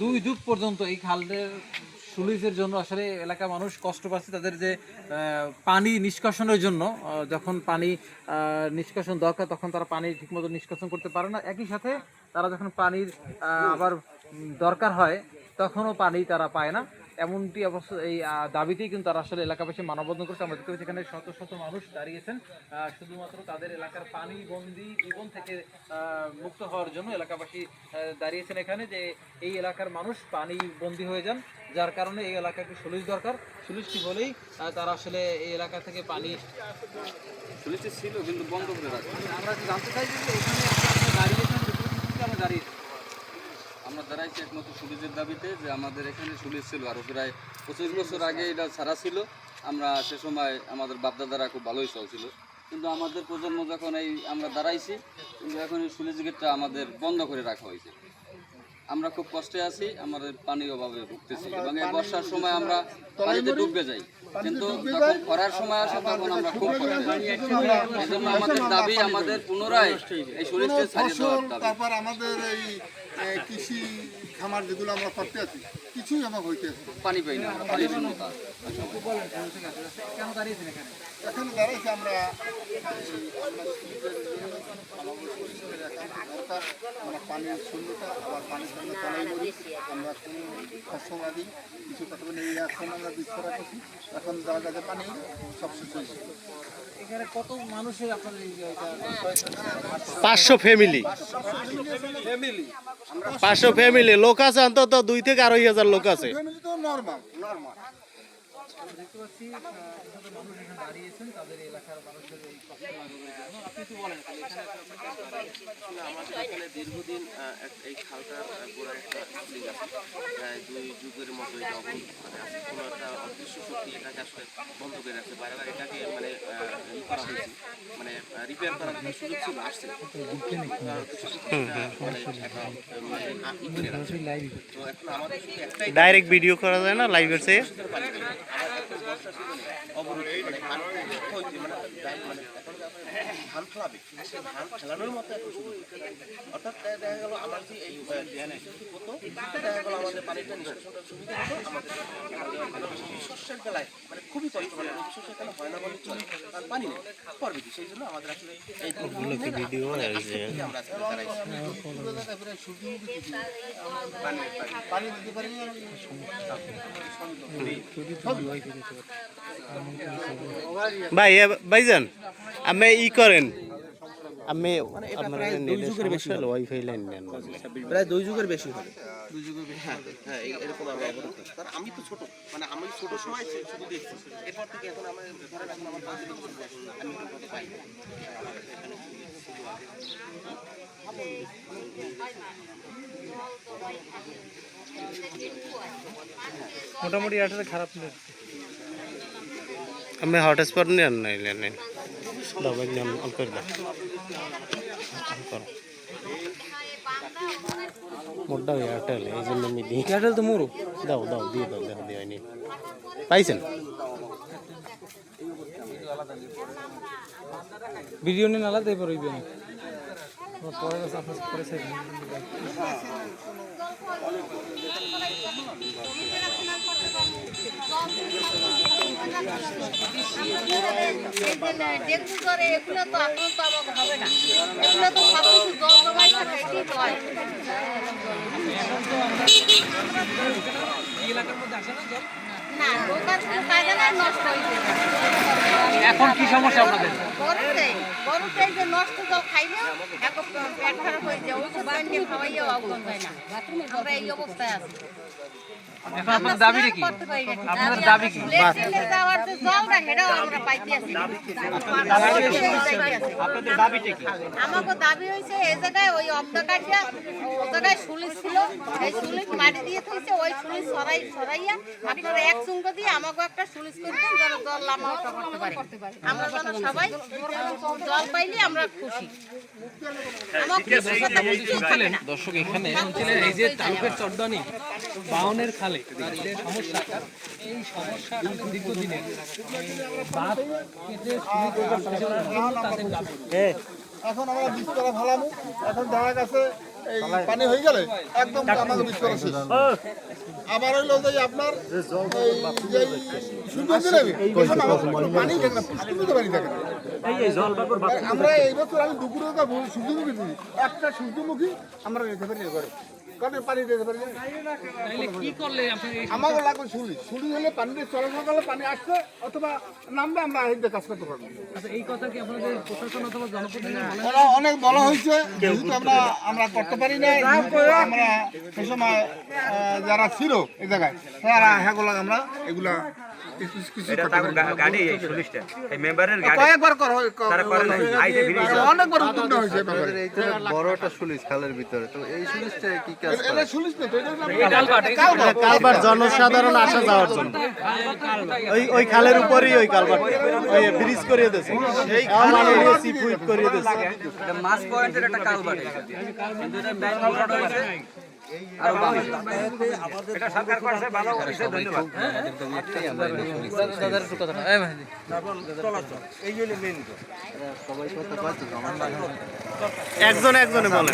2 যুগ পর্যন্ত এই খালের সুলিজের জন্য আসলে এলাকার মানুষ কষ্ট পাচ্ছে। তাদের যে পানি নিষ্কাশনের জন্য যখন পানি নিষ্কাশন দরকার তখন তারা পানি ঠিকমতো নিষ্কাশন করতে পারে না। একই সাথে তারা যখন পানির আবার দরকার হয় তখনও পানি তারা পায় না। এমনটি অবস্থা এই দাবিতেই কিন্তু তারা আসলে এলাকাবাসী মানববন্ধন করছে। আমরা দেখতে পাচ্ছি এখানে শত শত মানুষ দাঁড়িয়েছেন শুধুমাত্র তাদের এলাকার পানি বন্দি জীবন থেকে মুক্ত হওয়ার জন্য এলাকাবাসী দাঁড়িয়েছেন এখানে, যে এই এলাকার মানুষ পানি বন্দি হয়ে যান, যার কারণে এই এলাকাকে সুলিশ দরকার। সুলিশটি হলেই তারা আসলে এই এলাকা থেকে পানি সুলিশটি ছিল কিন্তু বন্ধ করে রাখা। আমরা জানতে চাই যে এখানে আপনারা দাঁড়িয়েছেন, আমরা দাঁড়িয়েছি আমরা দাঁড়াইছি একমাত্র সুলিশের দাবিতে, যে আমাদের এখানে সুলিশ ছিল আরও প্রায় 25 বছর আগে এটা ছাড়া ছিল। আমরা সে সময় আমাদের বাপদাদারা খুব ভালোই চলছিল, কিন্তু আমাদের প্রজন্ম যখন এই আমরা দাঁড়াইছি, কিন্তু এখন এই সুলিশ গেটটা আমাদের বন্ধ করে রাখা হয়েছে। আমরা খুব কষ্টে আছি, আমাদের পানির অভাবে ভুগতেছি এবং এই বর্ষার সময় আমরা পানিতে ডুবে যাই, কিন্তু যখন খরার সময় আসে তখন আমরা খুব কষ্টে আছি। এই জন্য আমাদের দাবি, আমাদের পুনরায় এই সুলিশটা ছাড়িয়ে দেওয়ার দাবি। তারপর আমাদের এই কৃষি খামার যেগুলো আমরা করতে আছি কিছুই আমার হইতে পানি পাই না, পানি শূন্যতা। কেন দাঁড়িয়েছেন এখানে? এখানে দাঁড়াইছি আমরা আমরা পানির শূন্যতা, আবার পানির সঙ্গে তলাই মরি, আমরা কোনো ফসলাদি কিছু কথা বলি। এখন আমরা বিস্তার করছি, এখন যারা যাদের পানি সব শেষ হয়েছে। এখানে কত মানুষের আপনাদের 500 ফ্যামিলি, 500 ফ্যামিলি লোক আছে, অন্তত 2 থেকে 2,500 লোক আছে। ফ্যামিলি তো নর্মাল। দেখতে পাচ্ছি মানুষ এখানে দাঁড়িয়েছেন তাদের এলাকার মানুষের এই কষ্ট লাঘবের জন্য। আপনি একটু বলেন আমাদের এখানে দীর্ঘদিন এই খালটার গোড়ায় একটা স্প্রিং আছে, প্রায় 2 যুগের মতো এটা আছে। কোনো একটা অদৃশ্য শক্তি এটাকে আসলে বন্ধ করে রাখছে, বারবার এটাকে মানে করা হয়েছে, মানে রিপেয়ার করার সুযোগ ছিল, আসছে তো এখন আমাদের শুধু একটাই ডাইরেক্ট ভিডিও করা যায় না লাইভের চেয়ে? অবরোধ, মানে ধান ফেলাবে, সে ধান ফেলানোর মতো একটা সুযোগ। অর্থাৎ দেখা গেল আমার যে এই হতো, দেখা গেল আমাদের পানিটা নিষ্কাশনটার সুবিধা হতো। আমাদের শস্যের বেলায় মানে খুবই কষ্ট, মানে শস্যের বেলা হয় না বলে চলে, আর পানি নেই করবে কি, সেই জন্য আমাদের আসলে এই ভিডিও আমরা আজকে দাঁড়াইছি। পানি দিতে পারি ভাই ভাইজান আমি ই করেন, আমি আপনার ওয়াইফাই লাইন নেন প্রায় 2 যুগের বেশি হবে, 2 যুগের বেশি। হ্যাঁ এরকম আমরা অবরোধ করছি। কারণ আমি তো ছোট, মানে আমি ছোট সময় শুধু দেখছি, এরপর থেকে এখন আমার ধরেন এখন আমার 5 বছর বয়স, আমি এখন কত পাই। মোটামুটি এটা খারাপ নেই। আমি হটস্পট নেন নাইলে নেন দাও ভাই, নেন অন করে দাও। মোটটা এয়ারটেল, এই জন্য আমি দিই। এয়ারটেল তো মোরো দাও দাও দিয়ে দাও, দেখা দিয়ে হয়নি পাইছেন। ভিডিও নিয়ে আলাদাই পড়বে না পরে আপনার পরে সাইড ডেঙ্গু জ্বরে এগুলো তো আক্রান্ত আমাকে হবে না, এগুলো তো সব কিছু জল জমাই থাকে, এটাই তো হয়। না দোকান শুধু কাজে না, নষ্ট হয়েছে। এখন কি সমস্যা আপনাদের? গরুতে যে নষ্ট জল খাইলে এখন পেট খারাপ হয়ে যায়, ওষুধ বানিয়ে খাওয়াইও অবগণ হয় না, আমরা এই অবস্থায় আছি। এখন আপনার দাবি কি? আপনাদের দাবি কি? আপনাদের দাবিটা কি? আমাকে দাবি হয়েছে এই জায়গায় ওই অবদাকাটিয়া ও জায়গায় সুলিশ ছিল, এই সুলিশ মাটি দিয়ে থইছে, ওই সুলিশ সরাইয়া আপনারা এক চুঙ্গ দিয়ে আমাকে একটা সুলিশ করতেন, যেন জল লামা ওঠা করতে পারে। আমরা যেন সবাই জল পাইলে আমরা খুশি। দর্শক এখানে শুনছিলেন এই যে তালুকের চট্টনি বাউনের খালে যে সমস্যা, এই সমস্যা দীর্ঘদিনের বাঁধ কেটে এখন আমরা বিস্তরা ভালামু, এখন দেখা গেছে এই পানি হয়ে গেলে একদম আমাদের বিস্তর শেষ। আবার হইলো যে আপনার এই যে সূর্য দেবে পানি থাকে না, ফুসকুনিতে পানি থাকে না। আমরা এই বছর আমি দুপুরে সূর্যমুখী দিই, একটা সূর্যমুখী আমরা নিতে পারি ঘরে, কারণ পানি দিতে পারি না। আমাকে লাগবে সুলি, সুলি হলে পানিতে চলাচল করলে পানি আসছে অথবা নামবে, আমরা আহিতে কাজ করতে পারবো। ওরা অনেক বলা হয়েছে, যেহেতু আমরা করতে পারি না, আমরা সে সময় যারা ছিল এই জায়গায় তারা হ্যাগুলা আমরা এগুলা কয়েকবার অনেকবার উদ্যোগ নেওয়া হয়েছে। বড় একটা সুলিশ খালের ভিতরে, তো এই সুলিশটা কি কাজ করে? এটা সুলিশ না তো, এটা কালভার্ট জনসাধারণ আসা যাওয়ার জন্য ওই খালের উপরেই ওই কালভার্ট ওই ব্রিজ করিয়ে দিয়েছে, এই খালে সিপুইট করিয়ে দিয়েছে। এটা মাছ পয়েন্টের একটা কালভার্ট, কিন্তু এটা মেইন রোড হয়েছে আর এটা সরকার করছে ভালো হয়েছে, ধন্যবাদ। দাদার একটু কথা না, এই ভাই একজনে বলে